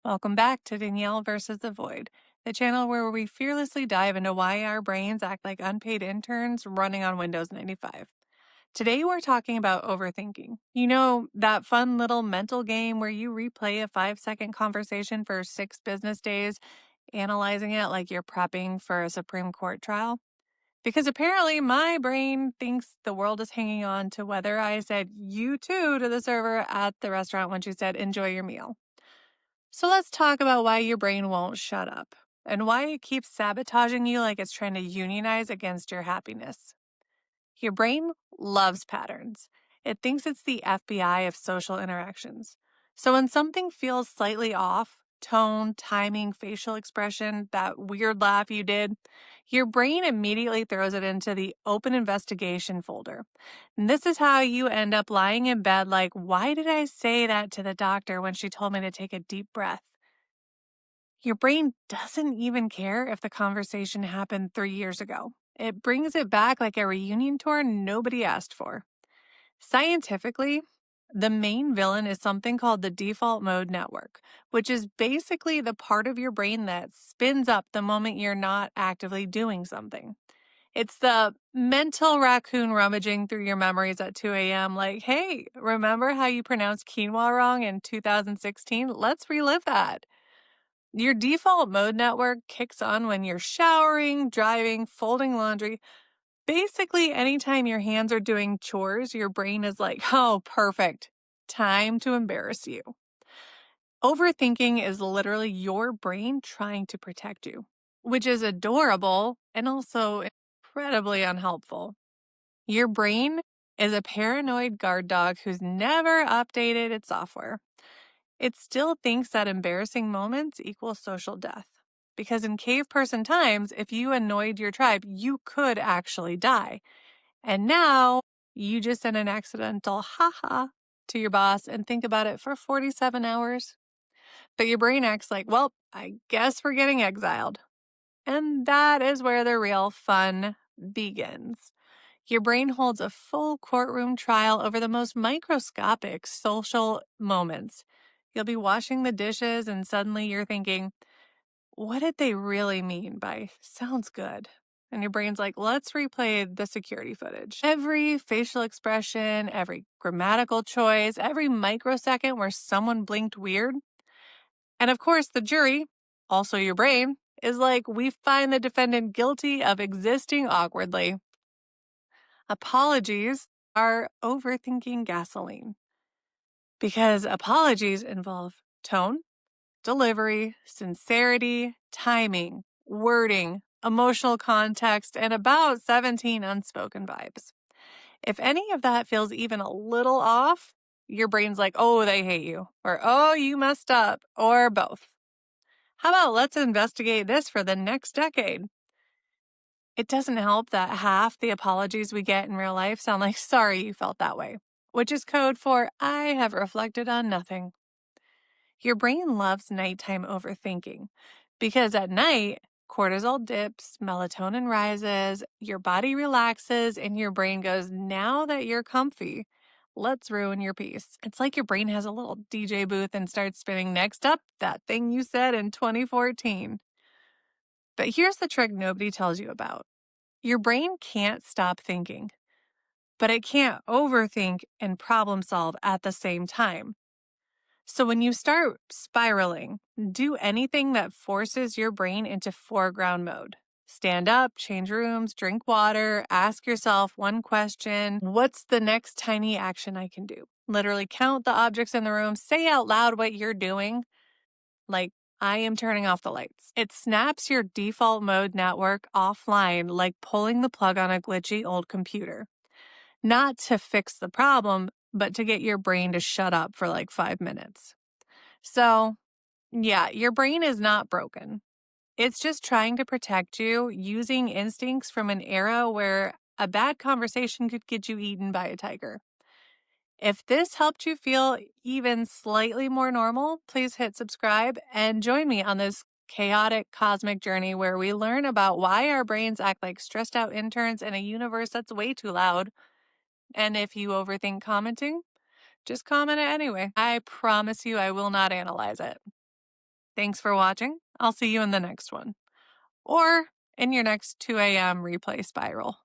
Welcome back to Danielle versus the Void, the channel where we fearlessly dive into why our brains act like unpaid interns running on Windows 95. Today we're talking about overthinking. You know, that fun little mental game where you replay a 5-second conversation for 6 business days, analyzing it like you're prepping for a Supreme Court trial? Because apparently my brain thinks the world is hanging on to whether I said you too to the server at the restaurant when she said, enjoy your meal. So let's talk about why your brain won't shut up and why it keeps sabotaging you like it's trying to unionize against your happiness. Your brain loves patterns. It thinks it's the FBI of social interactions. So when something feels slightly off, tone, timing, facial expression, that weird laugh you did, your brain immediately throws it into the open investigation folder. And this is how you end up lying in bed like, why did I say that to the doctor when she told me to take a deep breath? Your brain doesn't even care if the conversation happened 3 years ago. It brings it back like a reunion tour nobody asked for. Scientifically, the main villain is something called the default mode network, which is basically the part of your brain that spins up the moment you're not actively doing something. It's the mental raccoon rummaging through your memories at 2 a.m. like, hey, remember how you pronounced quinoa wrong in 2016? Let's relive that. Your default mode network kicks on when you're showering, driving, folding laundry. Basically, anytime your hands are doing chores, your brain is like, oh, perfect. Time to embarrass you. Overthinking is literally your brain trying to protect you, which is adorable and also incredibly unhelpful. Your brain is a paranoid guard dog who's never updated its software. It still thinks that embarrassing moments equal social death. Because in cave person times, if you annoyed your tribe, you could actually die. And now you just send an accidental haha to your boss and think about it for 47 hours. But your brain acts like, well, I guess we're getting exiled. And that is where the real fun begins. Your brain holds a full courtroom trial over the most microscopic social moments. You'll be washing the dishes and suddenly you're thinking, what did they really mean by sounds good? And your brain's like, let's replay the security footage. Every facial expression, every grammatical choice, every microsecond where someone blinked weird. And of course, the jury, also your brain, is like, we find the defendant guilty of existing awkwardly. Apologies are overthinking gasoline because apologies involve tone, delivery, sincerity, timing, wording, emotional context, and about 17 unspoken vibes. If any of that feels even a little off, your brain's like, oh, they hate you, or oh, you messed up, or both. How about let's investigate this for the next decade? It doesn't help that half the apologies we get in real life sound like sorry you felt that way, which is code for I have reflected on nothing. Your brain loves nighttime overthinking because at night, cortisol dips, melatonin rises, your body relaxes, and your brain goes, now that you're comfy, let's ruin your peace. It's like your brain has a little DJ booth and starts spinning next up that thing you said in 2014. But here's the trick nobody tells you about. Your brain can't stop thinking, but it can't overthink and problem solve at the same time. So when you start spiraling, do anything that forces your brain into foreground mode. Stand up, change rooms, drink water, ask yourself one question. What's the next tiny action I can do? Literally count the objects in the room, say out loud what you're doing. Like, I am turning off the lights. It snaps your default mode network offline like pulling the plug on a glitchy old computer. Not to fix the problem, but to get your brain to shut up for like 5 minutes. So, yeah, your brain is not broken. It's just trying to protect you using instincts from an era where a bad conversation could get you eaten by a tiger. If this helped you feel even slightly more normal, please hit subscribe and join me on this chaotic cosmic journey where we learn about why our brains act like stressed out interns in a universe that's way too loud. And if you overthink commenting, just comment it anyway. I promise you I will not analyze it. Thanks for watching. I'll see you in the next one. Or in your next 2 a.m. replay spiral.